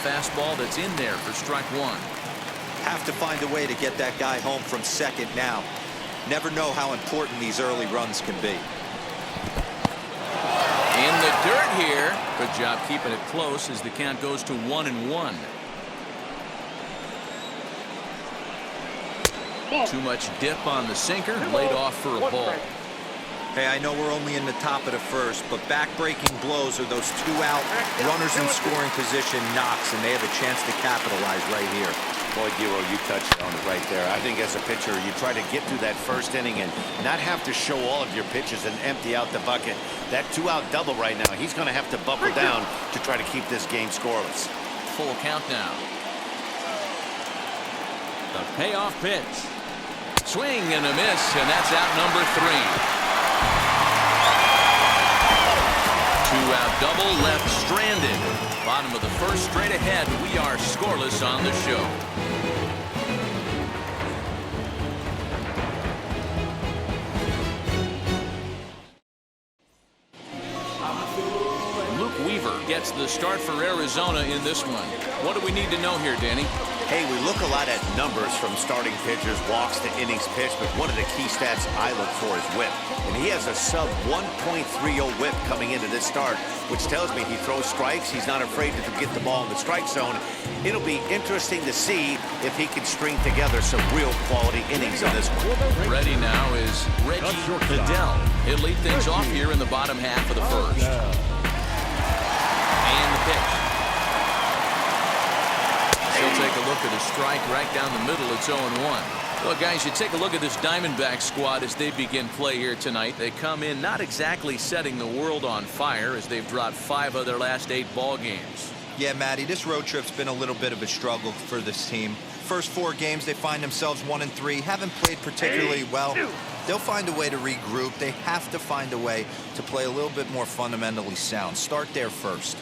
fastball that's in there for strike one. Have to find a way to get that guy home from second now. Never know how important these early runs can be. In the dirt here. Good job keeping it close as the count goes to 1-1. Too much dip on the sinker, laid off for a ball. Hey, I know we're only in the top of the first, but back-breaking blows are those two-out runners in scoring position knocks, and they have a chance to capitalize right here. Boy, Giro, you touched on it right there. I think as a pitcher, you try to get through that first inning and not have to show all of your pitches and empty out the bucket. That two-out double right now, he's going to have to buckle down to try to keep this game scoreless. Full count now. The payoff pitch. Swing and a miss, and that's out number 3. Two-out double left stranded. Bottom of the first, straight ahead. We are scoreless on the show. Luke Weaver gets the start for Arizona in this one. What do we need to know here, Danny? Hey, we look a lot at numbers from starting pitchers, walks to innings pitched, but one of the key stats I look for is whip. And he has a sub 1.30 whip coming into this start, which tells me he throws strikes. He's not afraid to get the ball in the strike zone. It'll be interesting to see if he can string together some real quality innings in this one. Ready now is Reggie Vidal. He'll lead things off here in the bottom half of the first. And the pitch. He'll take a look at a strike right down the middle. It's 0-1. Well, guys, you take a look at this Diamondback squad as they begin play here tonight. They come in not exactly setting the world on fire as they've dropped 5 of their last 8 ball games. Yeah, Matty, this road trip's been a little bit of a struggle for this team. First 4 games, they find themselves 1-3. Haven't played particularly well. They'll find a way to regroup. They have to find a way to play a little bit more fundamentally sound. Start there first.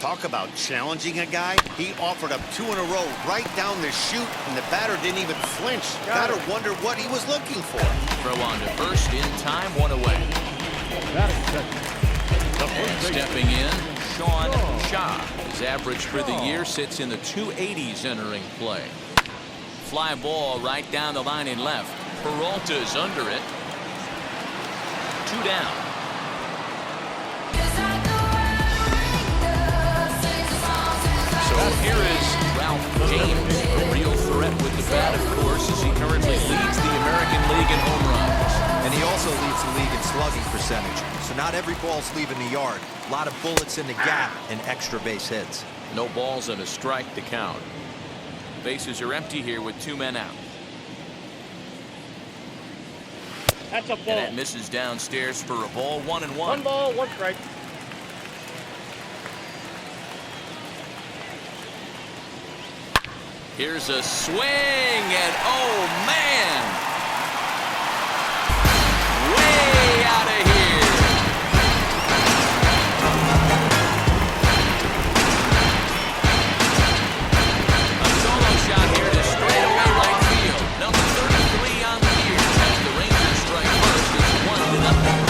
Talk about challenging a guy. He offered up 2 in a row right down the chute, and the batter didn't even flinch. Batter wondered what he was looking for. Throw on to first in time, 1 away. And stepping in, Sean Shaw. His average for the year sits in the 280s entering play. Fly ball right down the line in left. Peralta's under it. 2 down. So here is Ralph James, a real threat with the bat, of course, as he currently leads the American League in home runs. And he also leads the league in slugging percentage. So not every ball's leaving the yard. A lot of bullets in the gap and extra base hits. No balls and a strike to count. Bases are empty here with 2 men out. That's a ball. And that misses downstairs for a ball, 1-1. 1 ball, 1 strike. Here's a swing, and oh man! Way out of here! A solo shot here to straightaway right field. Number 33 on the year. As the Rangers strike first, it's 1-0.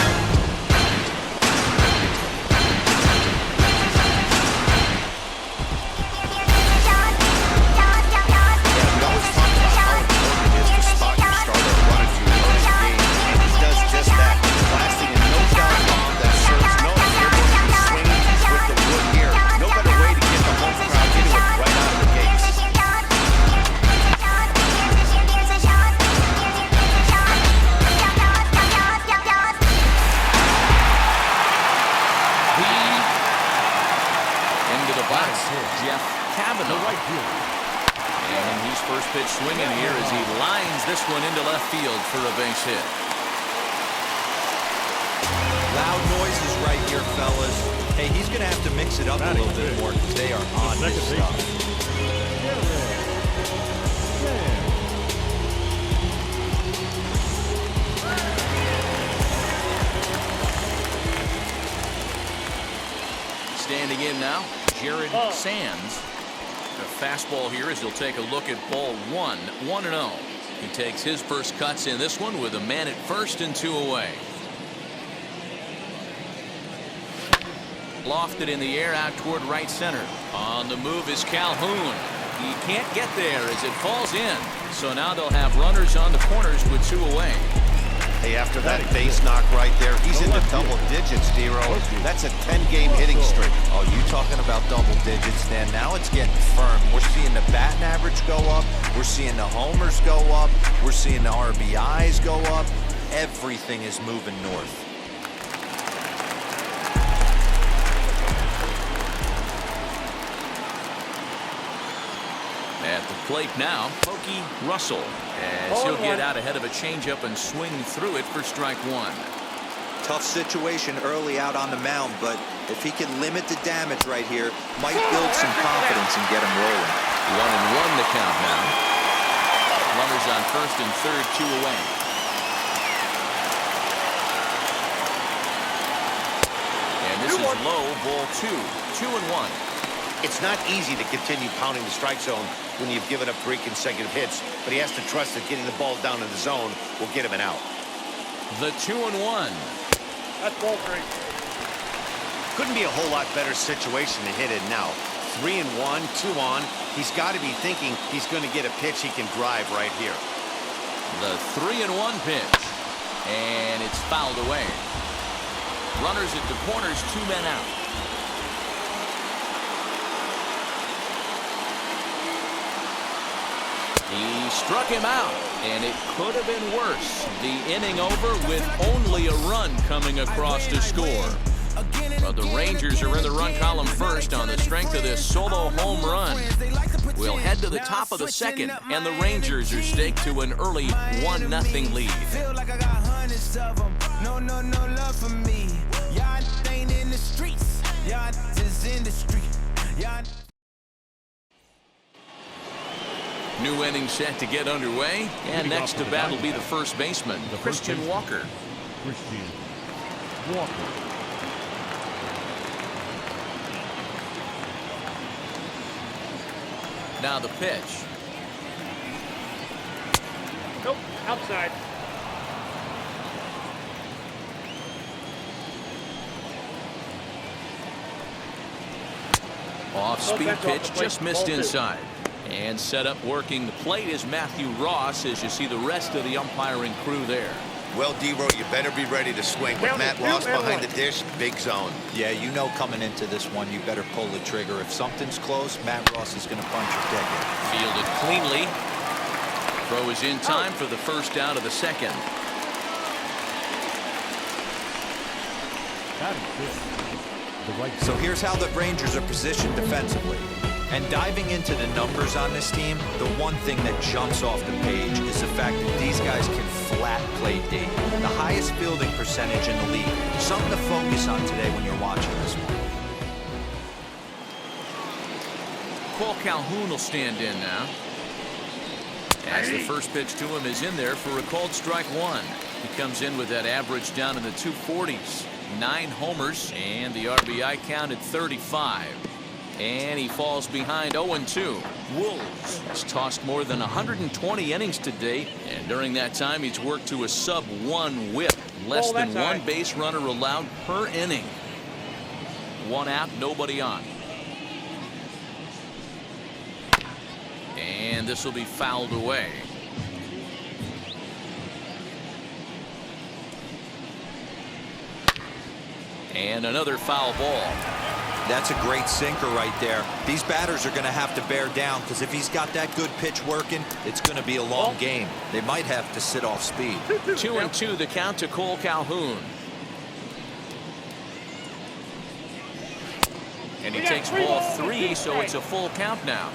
And he's first pitch swinging here as he lines this one into left field for a base hit. Loud noises right here, fellas. Hey, he's going to have to mix it up a little bit more because they are on his stuff. Standing in now, Jared Sands. The fastball here as he'll take a look at ball 1, 1-0. He takes his first cuts in this one with a man at first and 2 away. Lofted in the air out toward right center. On the move is Calhoun. He can't get there as it falls in. So now they'll have runners on the corners with 2 away. Hey, after that base knock right there, he's into double digits, D-Row. That's a 10-game hitting streak. Oh, you talking about double digits, Dan? Now it's getting firm. We're seeing the batting average go up. We're seeing the homers go up. We're seeing the RBIs go up. Everything is moving north. At the plate now, Pokey Russell, as he'll get out ahead of a changeup and swing through it for strike 1. Tough situation early out on the mound, but if he can limit the damage right here, might build some confidence and get him rolling. 1-1 the count now. Runners on first and third, 2 away. And this is low, ball 2. 2-1. It's not easy to continue pounding the strike zone when you've given up 3 consecutive hits, but he has to trust that getting the ball down in the zone will get him an out. The 2-1. That's ball 3. Couldn't be a whole lot better situation to hit in now. 3-1, 2 on. He's got to be thinking he's going to get a pitch he can drive right here. The 3-1 pitch. And it's fouled away. Runners at the corners, 2 men out. He struck him out, and it could have been worse. The inning over with only a run coming across to score. But the Rangers are in the run column first on the strength of this solo home run. We'll head to the top of the second, and the Rangers are staked to an early 1-0 lead. New inning set to get underway, and next to bat will be the first baseman, Christian Walker. Now the pitch. Nope, outside. Off-speed pitch just missed inside. And set up working the plate is Matthew Ross, as you see the rest of the umpiring crew there. Well, D-Row, you better be ready to swing. With Matt Ross behind the dish, big zone. Yeah, you know coming into this one, you better pull the trigger. If something's close, Matt Ross is going to punch your ticket. Fielded cleanly. Throw is in time for the first out of the second. So here's how the Rangers are positioned defensively. And diving into the numbers on this team, the one thing that jumps off the page is the fact that these guys can flat play D. The highest fielding percentage in the league. Something to focus on today when you're watching this one. Cole Calhoun will stand in now. As the first pitch to him is in there for a called strike 1. He comes in with that average down in the 240s. 9 homers and the RBI count at 35. And he falls behind 0-2. Wolves has tossed more than 120 innings to date, and during that time he's worked to a sub-1 whip. Less than 1 base runner allowed per inning. 1 out, nobody on. And this will be fouled away. And another foul ball. That's a great sinker right there. These batters are going to have to bear down, because if he's got that good pitch working, it's going to be a long game. They might have to sit off speed. 2-2 the count to Cole Calhoun. And he takes ball 3, so it's a full count now.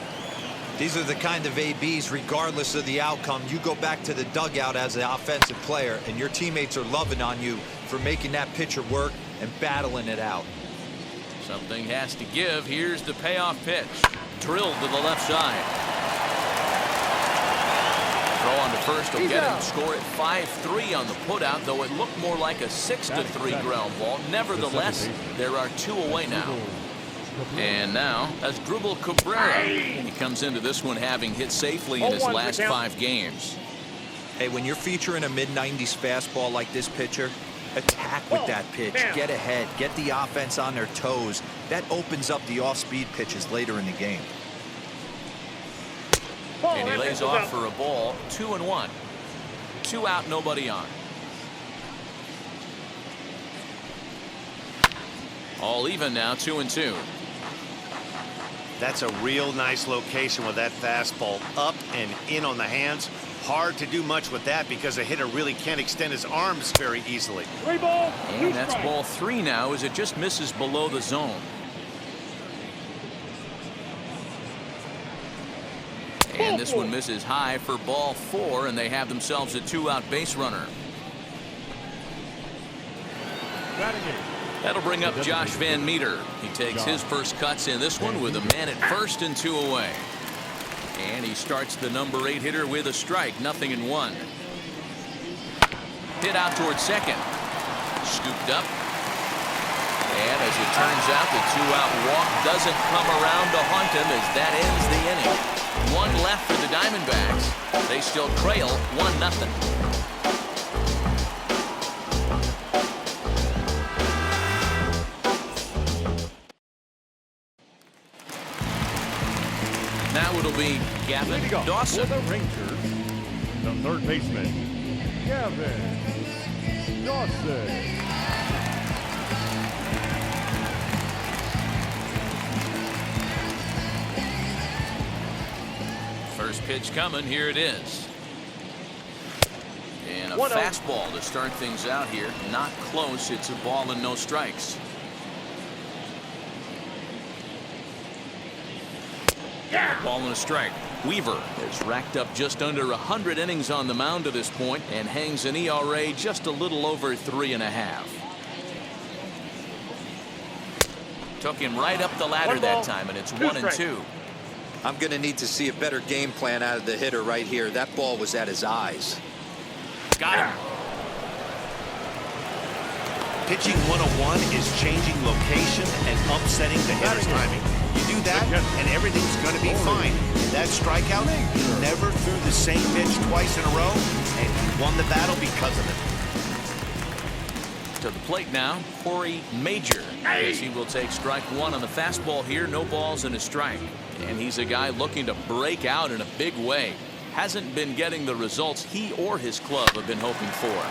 These are the kind of ABs, regardless of the outcome, you go back to the dugout as an offensive player, and your teammates are loving on you for making that pitcher work and battling it out. Something has to give. Here's the payoff pitch. Drilled to the left side. Throw on to first will get him. Score at 5-3 on the putout, though it looked more like a 6-3 ground ball. Nevertheless, there are 2 away now. And now, as Dribble Cabrera. He comes into this one having hit safely in his last 5 games. Hey, when you're featuring a mid-90s fastball like this pitcher, Attack with that pitch. Get ahead. Get the offense on their toes. That opens up the off-speed pitches later in the game. And he lays off for a ball. 2-1. 2 out, nobody on. All even now, 2-2. That's a real nice location with that fastball up and in on the hands. Hard to do much with that because a hitter really can't extend his arms very easily. 3 ball. And that's ball 3 now as it just misses below the zone. And this one misses high for ball 4, and they have themselves a 2-out base runner. That'll bring up Josh Van Meter. He takes his first cuts in this one with a man at first and 2 away. And he starts the number 8 hitter with a strike, 0-1. Hit out towards second. Scooped up. And as it turns out, the 2-out walk doesn't come around to haunt him as that ends the inning. 1 left for the Diamondbacks. They still trail 1-0. Now it'll be Gavin Dawson. For the Rangers, the third baseman, Gavin Dawson. First pitch coming. Here it is. And a 1-0. fastball to start things out here. Not close. It's a ball and no strikes. Ball and a strike. Weaver has racked up just under 100 innings on the mound to this point and hangs an ERA just a little over 3.5. Took him right up the ladder that time, and it's 1-2. I'm going to need to see a better game plan out of the hitter right here. That ball was at his eyes. Got him. Pitching 101 is changing location and upsetting the hitter's timing. You do that, and everything's going to be fine. That strikeout, he never threw the same pitch twice in a row, and he won the battle because of it. To the plate now, Corey Major, as he will take strike 1 on the fastball here. No balls and a strike. And he's a guy looking to break out in a big way. Hasn't been getting the results he or his club have been hoping for.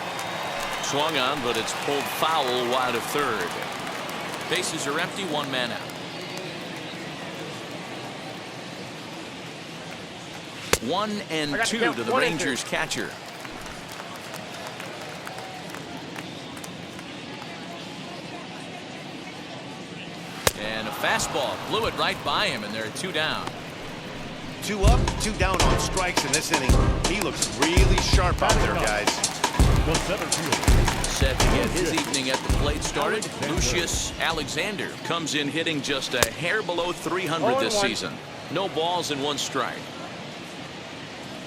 Swung on, but it's pulled foul wide of third. Bases are empty, 1 man out. 1-2 to the Rangers catcher. And a fastball blew it right by him, and they're 2 down. 2 up, 2 down on strikes in this inning. He looks really sharp out there, guys. The center fielder. Set to get his evening at the plate started. Lucius Alexander comes in hitting just a hair below 300 this season. No balls and 1 strike.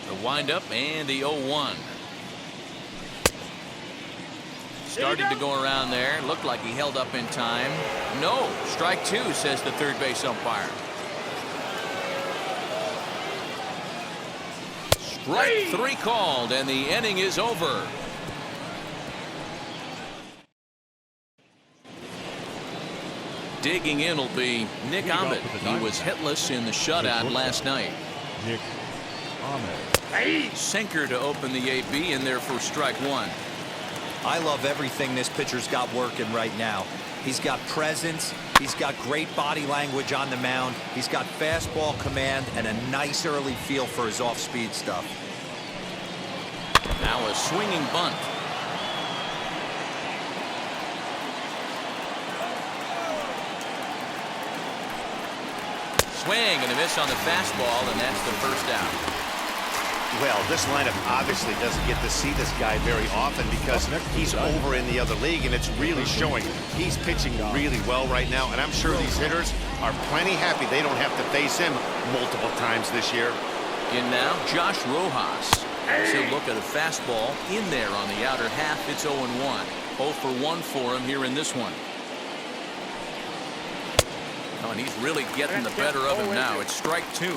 The windup and the 0-1. Started to go around there. Looked like he held up in time. No. Strike 2, says the third base umpire. Strike 3 called, and the inning is over. Digging in will be Nick Ahmed. He was hitless in the shutout last night. Nick Ahmed. Sinker to open the AB in there for strike 1. I love everything this pitcher's got working right now. He's got presence. He's got great body language on the mound. He's got fastball command and a nice early feel for his off-speed stuff. Now a swinging bunt. Swing and a miss on the fastball, and that's the first out. Well, this lineup obviously doesn't get to see this guy very often because he's over in the other league, and it's really showing. He's pitching really well right now, and I'm sure these hitters are plenty happy they don't have to face him multiple times this year. In now, Josh Rojas. He'll look at a fastball in there on the outer half. It's 0-1. 0 for 1 for him here in this one. Oh, and he's really getting the better of him now. It's strike 2.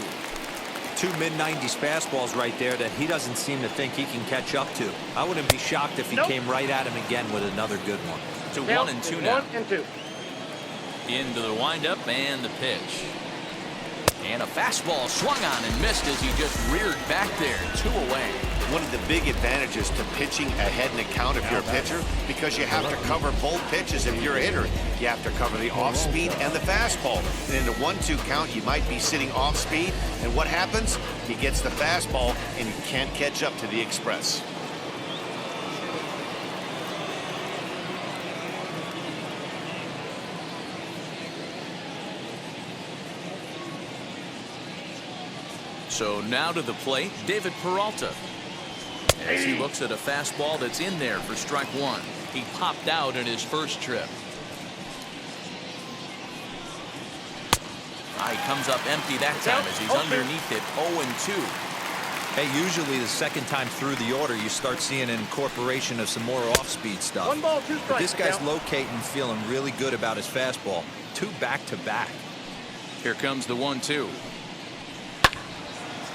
2 mid-90s fastballs right there that he doesn't seem to think he can catch up to. I wouldn't be shocked if he came right at him again with another good one. To 1-2 now. 1-2. Into the windup and the pitch. And a fastball swung on and missed as he just reared back there. 2 away. One of the big advantages to pitching ahead in the count if you're a pitcher, because you have to cover both pitches if you're a hitter. You have to cover the off speed and the fastball. And in the 1-2 count, you might be sitting off speed, and what happens? He gets the fastball, and you can't catch up to the express. So now to the plate, David Peralta. As he looks at a fastball that's in there for strike 1. He popped out in his first trip. He comes up empty that time as he's underneath it. 0-2. Hey, usually the second time through the order, you start seeing an incorporation of some more off-speed stuff. 1 ball, 2 strikes. But this guy's locating, feeling really good about his fastball. 2 back-to-back. Here comes the 1-2.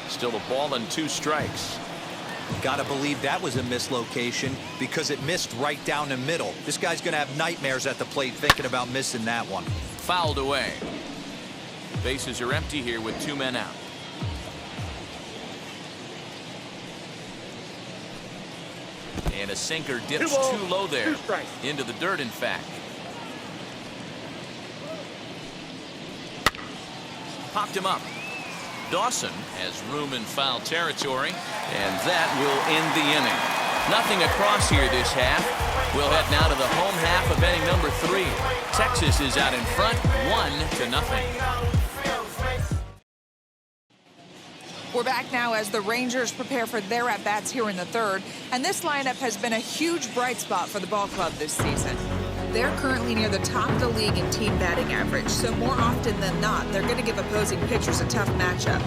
Still a ball and 2 strikes. Gotta believe that was a mislocation because it missed right down the middle. This guy's gonna have nightmares at the plate thinking about missing that one. Fouled away. Bases are empty here with 2 men out. And a sinker dips too low there. 2 strikes. Into the dirt, in fact. Popped him up. Dawson has room in foul territory, and that will end the inning. Nothing across here this half. We'll head now to the home half of inning number 3. Texas is out in front, 1-0. We're back now as the Rangers prepare for their at-bats here in the 3rd, and this lineup has been a huge bright spot for the ball club this season. They're currently near the top of the league in team batting average, so more often than not, they're going to give opposing pitchers a tough matchup.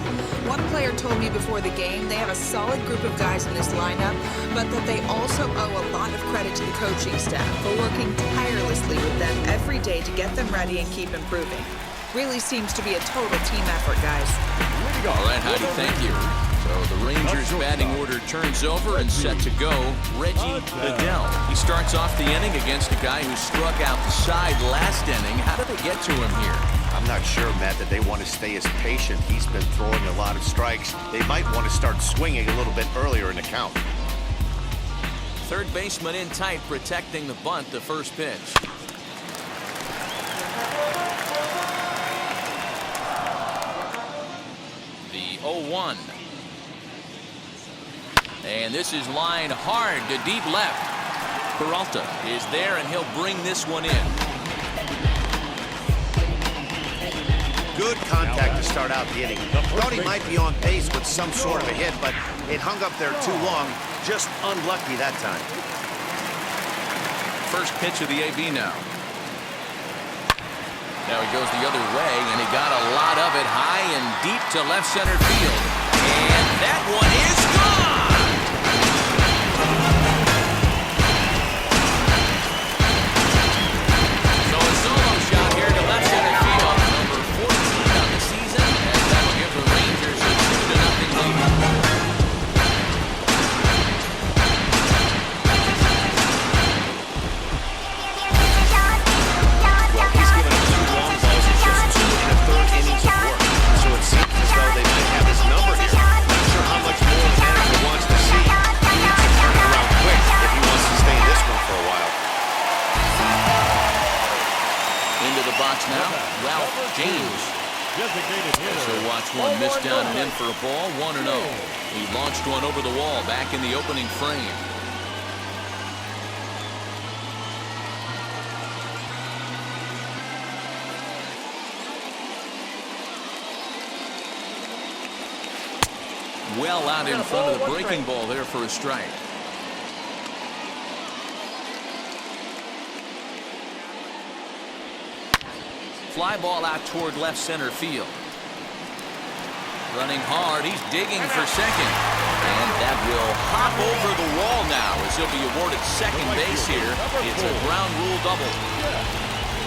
One player told me before the game they have a solid group of guys in this lineup, but that they also owe a lot of credit to the coaching staff for working tirelessly with them every day to get them ready and keep improving. Really seems to be a total team effort, guys. All right, Heidi, thank you. So the Rangers batting order turns over and set to go. Reggie Liddell. He starts off the inning against a guy who struck out the side last inning. How did they get to him here? I'm not sure, Matt, that they want to stay as patient. He's been throwing a lot of strikes. They might want to start swinging a little bit earlier in the count. Third baseman in tight, protecting the bunt, the first pitch. The 0-1. And this is line hard to deep left. Peralta is there, and he'll bring this one in. Good contact to start out the inning. Thought he might be on pace with some sort of a hit, but it hung up there too long. Just unlucky that time. First pitch of the AB now. Now he goes the other way, and he got a lot of it high and deep to left center field. And that one is gone! So a solo shot here to left center field. Number 14 on the season, and that'll give the Rangers a 2-0 lead. Now, Ralph James. So watch one miss down and in for a ball, 1-0. He launched one over the wall back in the opening frame. Well out in front of the breaking ball there for a strike. Fly ball out toward left center field. Running hard, he's digging for second. And that will hop over the wall now as he'll be awarded second base here. It's a ground rule double.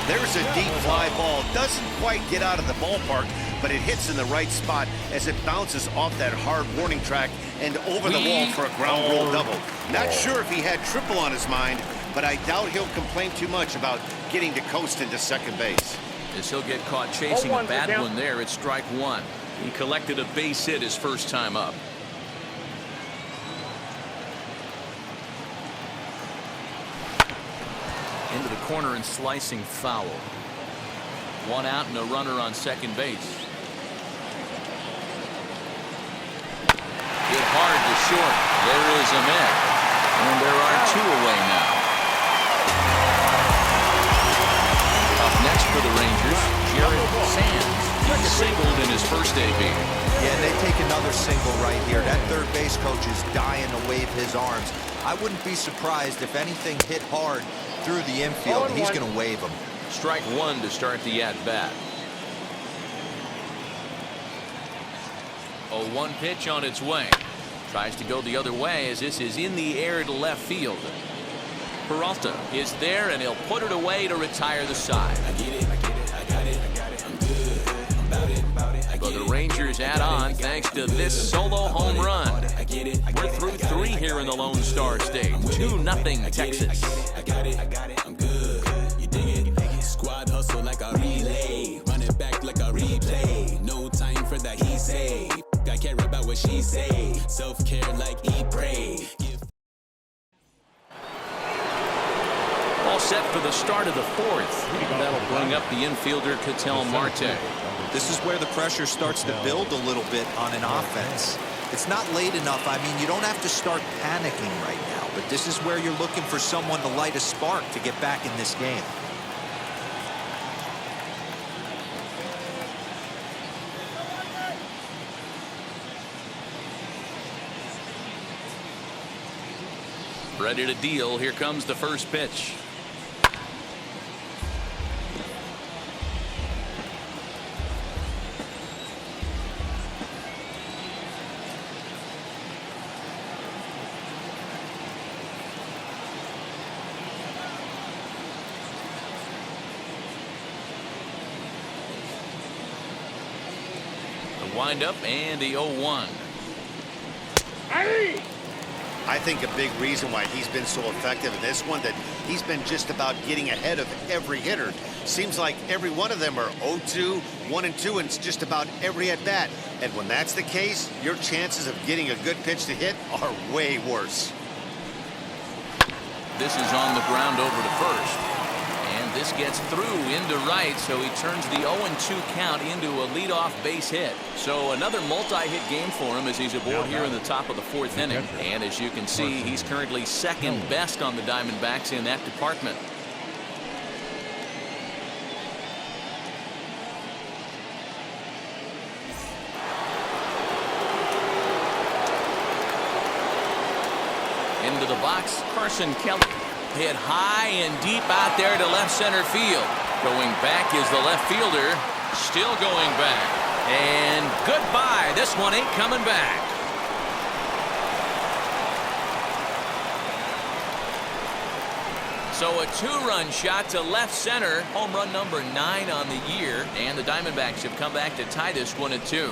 There's a deep fly ball. Doesn't quite get out of the ballpark, but it hits in the right spot as it bounces off that hard warning track and over the wall for a ground rule double. Not sure if he had triple on his mind, but I doubt he'll complain too much about getting to coast into second base. As he'll get caught chasing a bad one there, it's strike one. He collected a base hit his first time up. Into the corner and slicing foul. One out and a runner on second base. Hit hard to short. There is a man. And there are two away now. Up next for the Rangers, Jared Sands. He singled in his first AB. Yeah, they take another single right here. That third base coach is dying to wave his arms. I wouldn't be surprised if anything hit hard through the infield. He's going to wave them. Strike one to start the at-bat. 0-1 pitch on its way. Tries to go the other way as this is in the air to left field. Peralta is there and he'll put it away to retire the side. I get it, I got it, I'm good, I'm about it. But the Rangers add on thanks to this solo home run. We're through three here in the Lone Star State. 2-0 Texas. I got it, I'm good. You dig it? Squad hustle like a relay. Run it back like a replay. No time for that he say. I care about what she say. Self-care like eat, pray. All set for the start of the fourth. That'll bring up the infielder Ketel Marte. This is where the pressure starts to build a little bit on an offense. It's not late enough. I mean, you don't have to start panicking right now, but this is where you're looking for someone to light a spark to get back in this game. Ready to deal. Here comes the first pitch. The windup and the 0-1. I think a big reason why he's been so effective in this one that he's been just about getting ahead of every hitter. Seems like every one of them are 0-2, 1-2, and it's just about every at bat. And when that's the case, your chances of getting a good pitch to hit are way worse. This is on the ground over to first. And this gets through into right, so he turns the 0-2 count into a leadoff base hit. So another multi-hit game for him as he's aboard here in the top of the fourth inning. And as you can see, he's currently second best on the Diamondbacks in that department. Into the box, Carson Kelly. Hit high and deep out there to left center field. Going back is the left fielder. Still going back. And goodbye. This one ain't coming back. So a two-run shot to left center. Home run number 9 on the year. And the Diamondbacks have come back to tie this one at 2.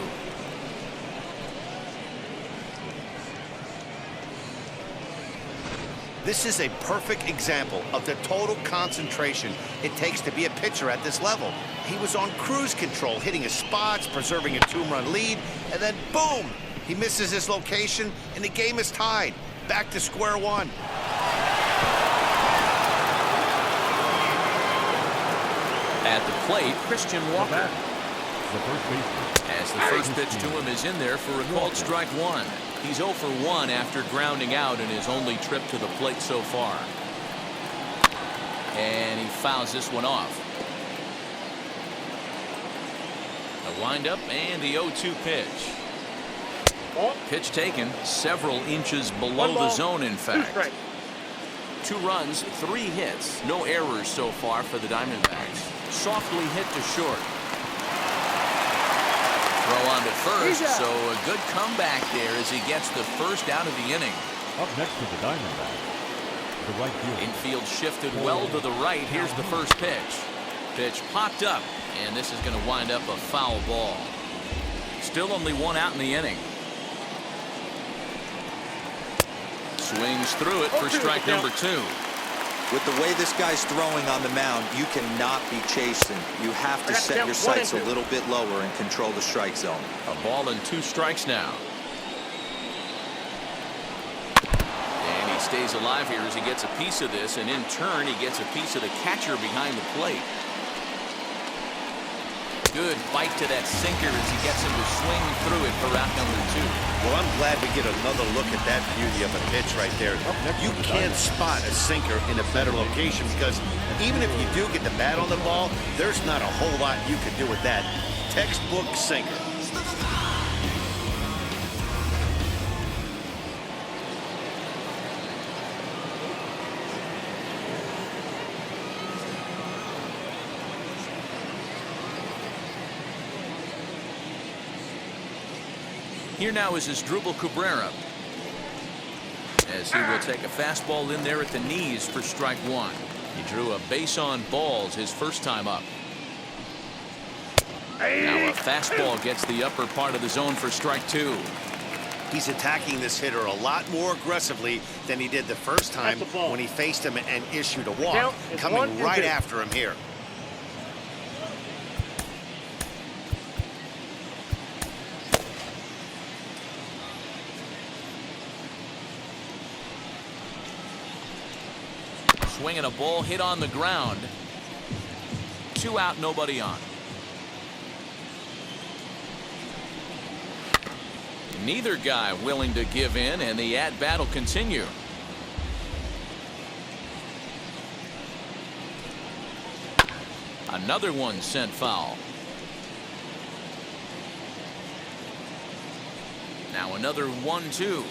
This is a perfect example of the total concentration it takes to be a pitcher at this level. He was on cruise control, hitting his spots, preserving a 2-run lead, and then boom! He misses his location, and the game is tied. Back to square one. At the plate, Christian Walker. The first baseman. As the first pitch to him is in there for a called strike one. He's 0 for 1 after grounding out in his only trip to the plate so far. And he fouls this one off. A windup and the 0-2 pitch. Pitch taken several inches below the zone, in fact. 2 runs, 3 hits. No errors so far for the Diamondbacks. Softly hit to short. Throw on to first, so a good comeback there as he gets the first out of the inning. Up next to the Diamondbacks, the right field. Infield shifted well to the right. Here's the first pitch. Pitch popped up, and this is going to wind up a foul ball. Still only one out in the inning. Swings through it for strike number 2. With the way this guy's throwing on the mound, you cannot be chasing. You have to set your sights a little bit lower and control the strike zone. A ball and 2 strikes now. And he stays alive here as he gets a piece of this, and in turn he gets a piece of the catcher behind the plate. Good bite to that sinker as he gets him to swing through it for out number 2. Well, I'm glad we get another look at that beauty of a pitch right there. You can't spot a sinker in a better location because even if you do get the bat on the ball, there's not a whole lot you can do with that. Textbook sinker. Here now is Asdrubal Cabrera, as he will take a fastball in there at the knees for strike 1. He drew a base on balls his first time up. Now a fastball gets the upper part of the zone for strike 2. He's attacking this hitter a lot more aggressively than he did the first time when he faced him and issued a walk. Coming right after him here. Swinging a ball hit on the ground. 2 out, nobody on. Neither guy willing to give in, and the at-bat will continue. Another one sent foul. Now another 1-2.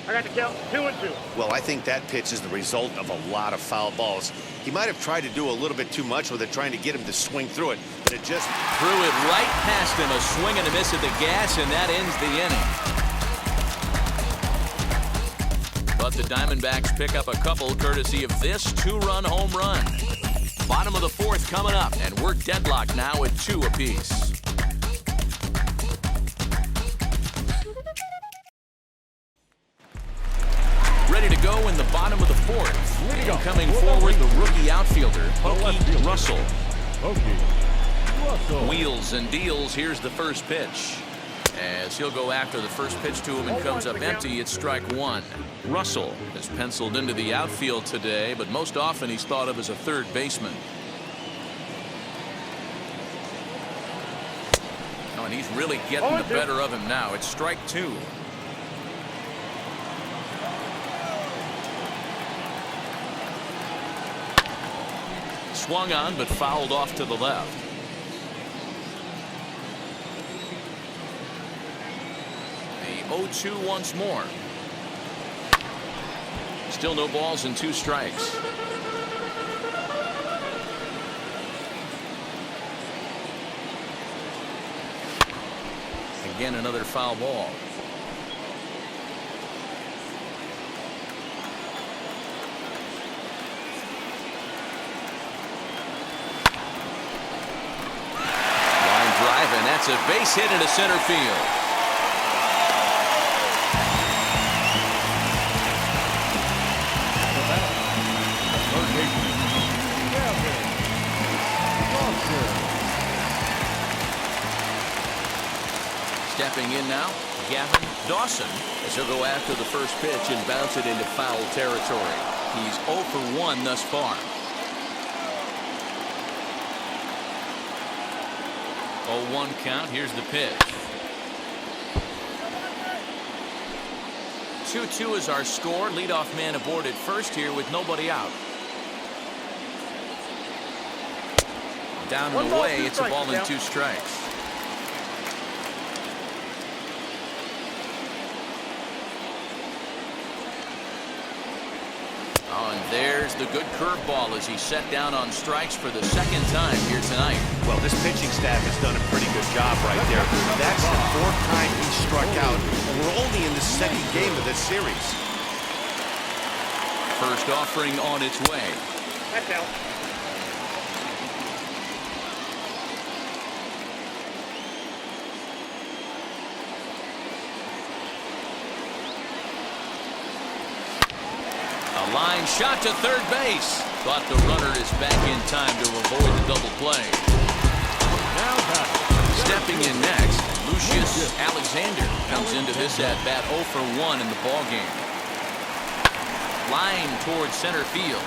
I got the count 2-2. Well, I think that pitch is the result of a lot of foul balls. He might have tried to do a little bit too much with it, trying to get him to swing through it, but it just threw it right past him. A swing and a miss at the gas, and that ends the inning. But the Diamondbacks pick up a couple courtesy of this 2-run home run. Bottom of the 4th coming up, and we're deadlocked now at 2 apiece. Ready to go in the bottom of the 4th. And coming forward, the rookie outfielder, Pokey Russell. Wheels and deals. Here's the first pitch. As he'll go after the first pitch to him and comes up empty, it's strike 1. Russell is penciled into the outfield today, but most often he's thought of as a third baseman. Oh, and he's really getting the better of him now. It's strike 2. Swung on, but fouled off to the left. The 0-2 once more. Still no balls and 2 strikes. Again, another foul ball. And that's a base hit into center field. Stepping in now, Gavin Dawson, as he'll go after the first pitch and bounce it into foul territory. He's 0 for 1 thus far. 0-1 count. Here's the pitch. 2-2 is our score. Leadoff man aboard at first here with nobody out. Down and away. It's a ball and 2 strikes. Oh, and there's the good curveball as he's set down on strikes for the 2nd time here tonight. Well, this pitching staff has done a pretty good job right there. That's the 4th time he struck out. We're only in the 2nd game of this series. First offering on its way. That's out. Line shot to third base. Thought the runner is back in time to avoid the double play. Now batting. Stepping in next, Lucius Alexander comes into this at-bat 0 for 1 in the ballgame. Line towards center field.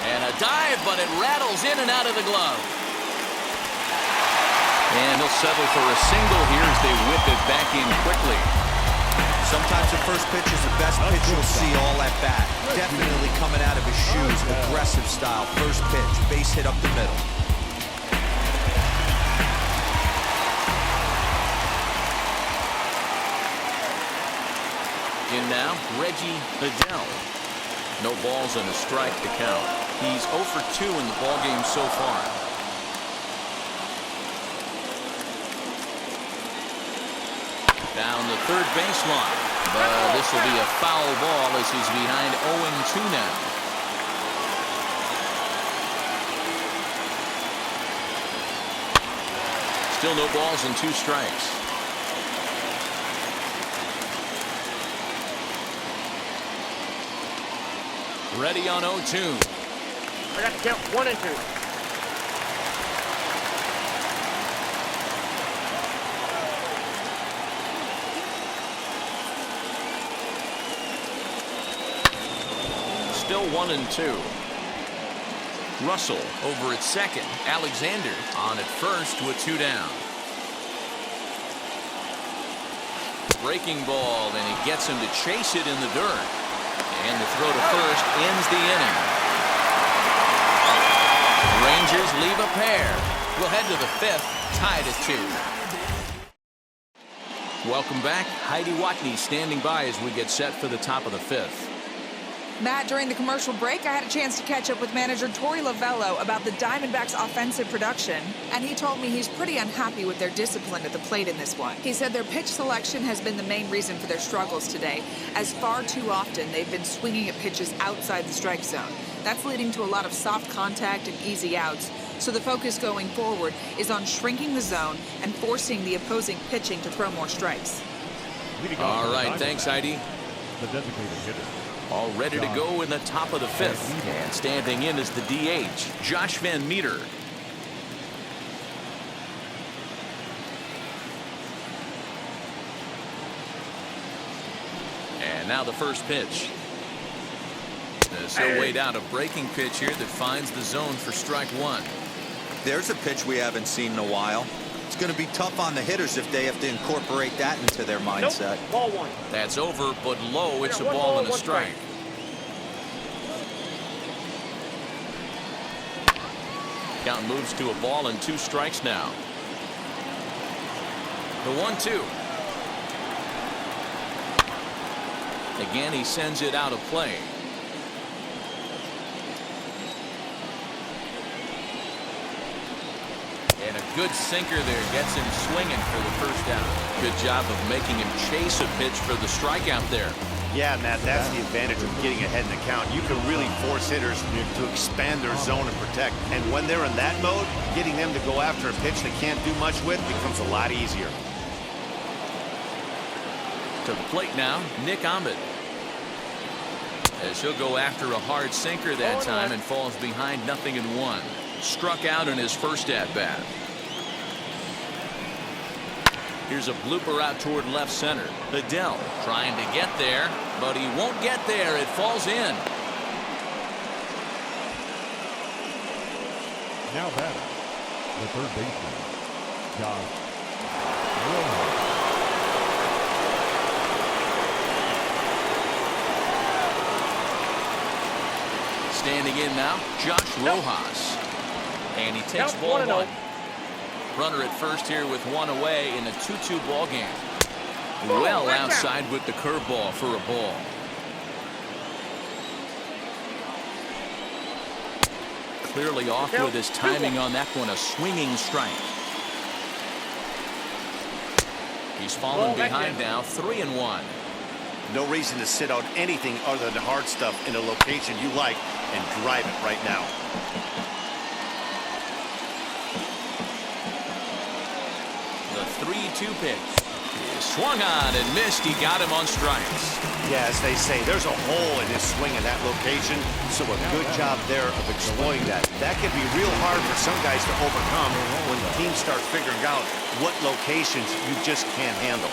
And a dive, but it rattles in and out of the glove. And he'll settle for a single here as they whip it back in quickly. Sometimes the first pitch is the best pitch you'll see all at bat. Definitely coming out of his shoes, aggressive style. First pitch, base hit up the middle. In now, Reggie Adell. No balls and a strike to count. He's 0 for 2 in the ballgame so far. Down the third baseline. But this will be a foul ball as he's behind 0-2 now. Still no balls and 2 strikes. Ready on 0-2. I got to count 1 and 2. Still 1 and 2. Russell over at second. Alexander on at first with 2 down. Breaking ball, and he gets him to chase it in the dirt. And the throw to first ends the inning. Rangers leave a pair. We'll head to the 5th, tied at 2. Welcome back. Heidi Watney standing by as we get set for the top of the 5th. Matt, during the commercial break, I had a chance to catch up with manager Torey Lavello about the Diamondbacks' offensive production, and he told me he's pretty unhappy with their discipline at the plate in this one. He said their pitch selection has been the main reason for their struggles today, as far too often they've been swinging at pitches outside the strike zone. That's leading to a lot of soft contact and easy outs, so the focus going forward is on shrinking the zone and forcing the opposing pitching to throw more strikes. All right, thanks, Heidi. The designated hitter. All ready to go in the top of the 5th. And standing in is the DH, Josh Van Meter. And now the first pitch. So weighed out a breaking pitch here that finds the zone for strike 1. There's a pitch we haven't seen in a while. It's going to be tough on the hitters if they have to incorporate that into their mindset. Nope. Ball 1. That's over, but low. It's a ball and a strike. Count moves to a ball and 2 strikes now. The 1-2. Again, he sends it out of play. And a good sinker there gets him swinging for the first out. Good job of making him chase a pitch for the strikeout there. Yeah, Matt, that's the advantage of getting ahead in the count. You can really force hitters to expand their zone and protect. And when they're in that mode, getting them to go after a pitch they can't do much with becomes a lot easier. To the plate now, Nick Ahmed. As he'll go after a hard sinker that time and falls behind 0-1. Struck out in his first at-bat. Here's a blooper out toward left center. Adell trying to get there, but he won't get there. It falls in. Now batting. The third baseman, Josh Rojas. Standing in now, Josh Rojas. And he takes Count ball 1. 1-0. Runner at first here with 1 away in a 2-2 ball game. Well outside with the curveball for a ball. Clearly off with his timing on that one. A swinging strike. He's fallen behind now, 3-1. No reason to sit out anything other than hard stuff in a location you like and drive it right now. The 3-2 pitch. Swung on and missed. He got him on strikes. Yeah, as they say, there's a hole in his swing in that location, so a good job there of exploiting that. That can be real hard for some guys to overcome when teams start figuring out what locations you just can't handle.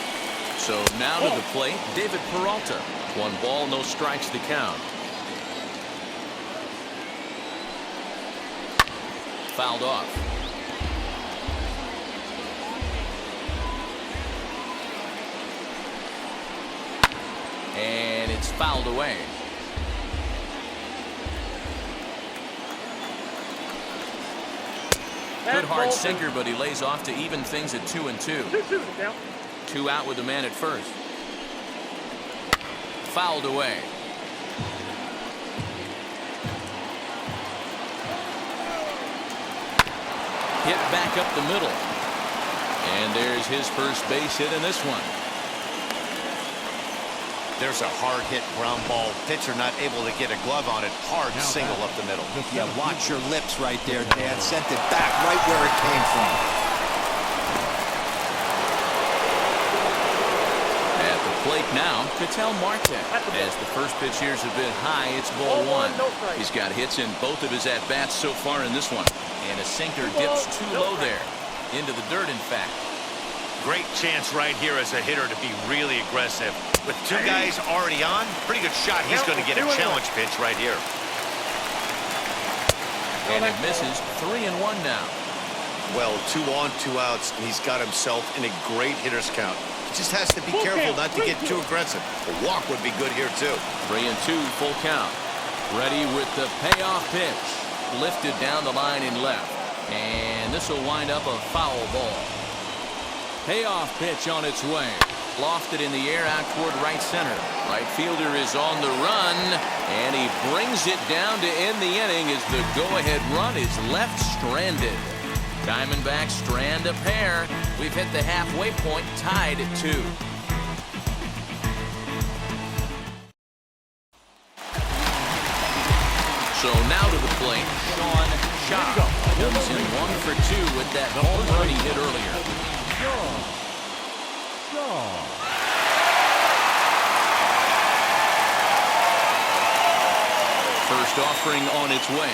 So now to the plate, David Peralta. 1 ball, no strikes to count. Fouled off. And it's fouled away. Good hard sinker, but he lays off to even things at 2-2. 2 out with the man at first. Fouled away. Hit back up the middle. And there's his first base hit in this one. There's a hard hit ground ball. Pitcher not able to get a glove on it. Hard single up the middle. Yeah, watch your lips right there, Dan. Sent it back right where it came from. At the plate now, Ketel Marte. As the first pitch here's a bit high, it's ball 1. He's got hits in both of his at-bats so far in this one. And a sinker dips too low there. Into the dirt, in fact. Great chance right here as a hitter to be really aggressive. With 2 guys already on, pretty good shot. He's going to get a challenge pitch right here. And it misses. 3-1 now. Well, 2 on, 2 outs. He's got himself in a great hitter's count. He just has to be careful not to get too aggressive. A walk would be good here, too. 3-2, full count. Ready with the payoff pitch. Lifted down the line in left. And this will wind up a foul ball. Payoff pitch on its way. Lofted in the air out toward right center. Right fielder is on the run, and he brings it down to end the inning as the go-ahead run is left stranded. Diamondbacks strand a pair. We've hit the halfway point, tied at 2. So now to the plate, Sean Shaw comes in 1 for 2 with that home run he hit earlier. First offering on its way.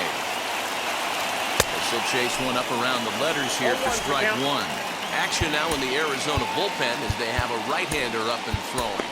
This will chase one up around the letters here for strike 1. Action now in the Arizona bullpen as they have a right-hander up and throwing.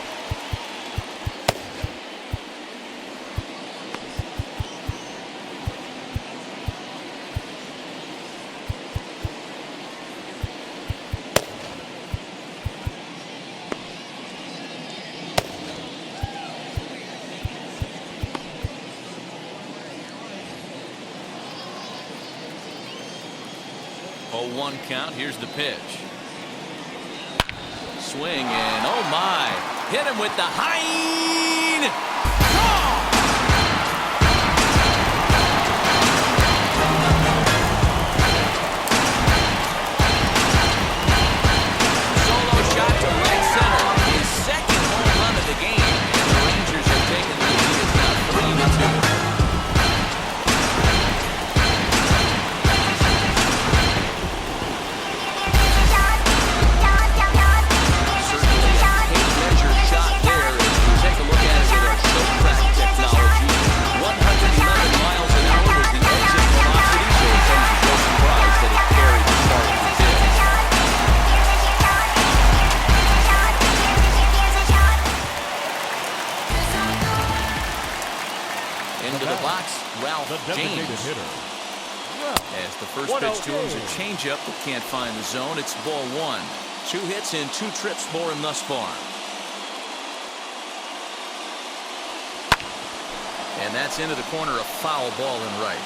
Oh, 1 count. Here's the pitch. Swing and oh my. Hit him with the hind. Solo shot to right center. His second home run of the game. And the Rangers have taken the lead. It's now 3-2. Into the box, Ralph James. As the first pitch to him is a changeup that can't find the zone. It's ball 1. 2 hits and 2 trips for him thus far. And that's into the corner, a foul ball in right.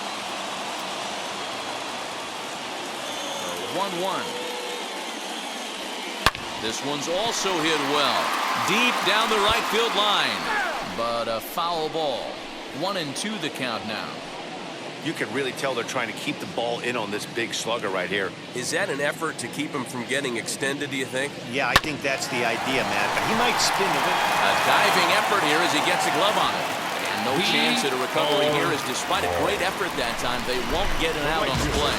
1-1. This one's also hit well. Deep down the right field line. But a foul ball. 1-2 the count now. You can really tell they're trying to keep the ball in on this big slugger right here. Is that an effort to keep him from getting extended, do you think? Yeah, I think that's the idea, Matt. But he might spin a bit. A diving effort here as he gets a glove on it. And No chance at a recovery here, as despite a great effort that time, they won't get it out on the play.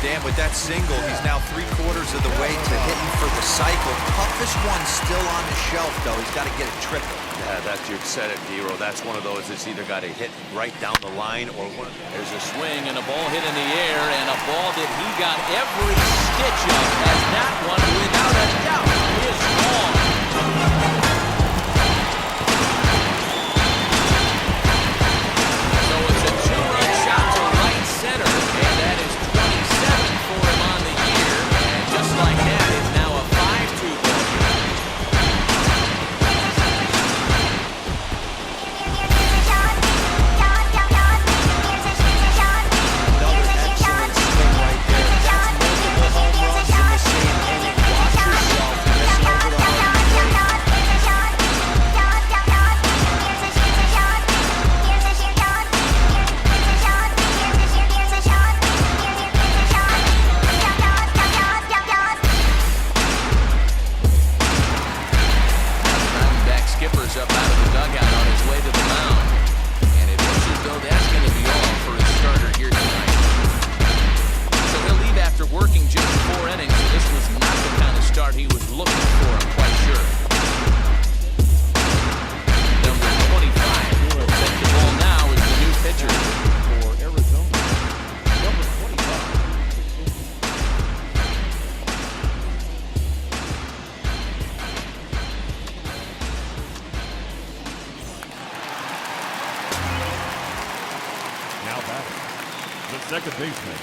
Dan, with that single, he's now 3/4 of the way to hitting for the cycle. Toughest one still on the shelf, though. He's got to get a triple. Yeah, that's, you said it, Hero. That's one of those that's either got to hit right down the line or one. There's a swing and a ball hit in the air, and a ball that he got every stitch of, as that one, without a doubt, is long. So it's a 2-run shot to right center, and that is 27 for him on the year. And just like that, it's now a 5-2 ball. Another excellent swing right there. That's multiple home runs in the same inning. Watch yourself missing over the home plate. Diamondback skipper's up out of the dugout on his way to the mound. And it looks as though that's going to be all for his starter here tonight. So he'll leave after working just 4 innings, so this was not the kind of start he was looking for, I'm quite sure. Number 25 will take the ball now as the new pitcher. For Arizona, number 25. Now batting, the second baseman,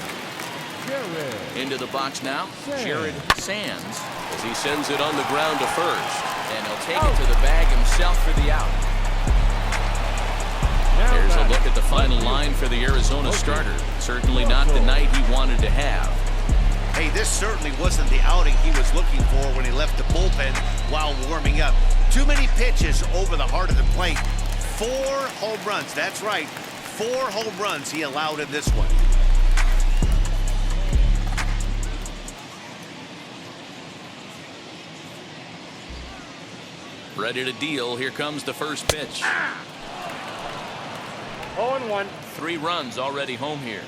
Jared. Into the box now, Jared Sands, as he sends it on the ground to first. And he'll take it to the bag himself for the out. Now There's a batting, look at the final line for the Arizona starter. Certainly not the night he wanted to have. Hey, this certainly wasn't the outing he was looking for when he left the bullpen while warming up. Too many pitches over the heart of the plate. 4 home runs. That's right. 4 home runs he allowed in this one. Ready to deal. Here comes the first pitch. 0-1. 3 runs already home here.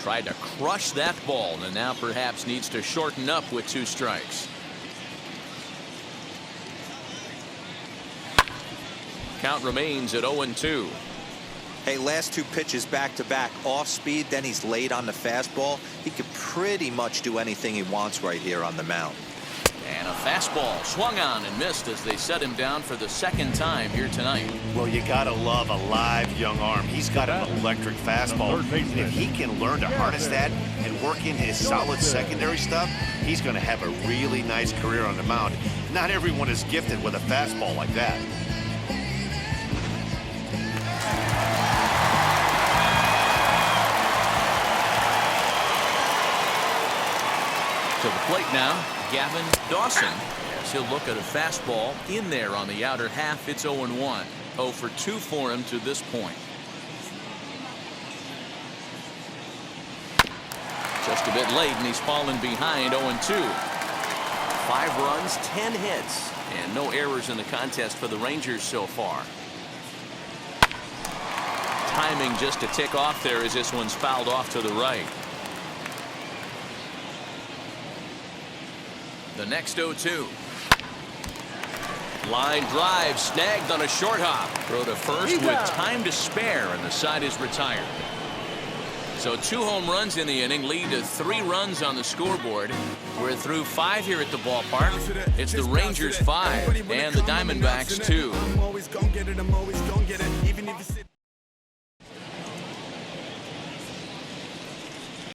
Tried to crush that ball, and now perhaps needs to shorten up with 2 strikes. Count remains at 0-2. Hey, last 2 pitches back-to-back, off speed, then he's late on the fastball. He could pretty much do anything he wants right here on the mound. And a fastball swung on and missed as they set him down for the 2nd time here tonight. Well, you gotta love a live young arm. He's got an electric fastball. And if he can learn to harness that and work in his solid secondary stuff, he's gonna have a really nice career on the mound. Not everyone is gifted with a fastball like that. To the plate now, Gavin Dawson, as he'll look at a fastball in there on the outer half. It's 0-1. 0 for 2 for him to this point. Just a bit late, and he's fallen behind 0-2. 5 runs, 10 hits, and no errors in the contest for the Rangers so far. Timing just to tick off there as this one's fouled off to the right. The next 0-2. Line drive snagged on a short hop. Throw to first with time to spare, and the side is retired. So 2 home runs in the inning lead to 3 runs on the scoreboard. We're through 5 here at the ballpark. It's the Rangers 5 and the Diamondbacks 2.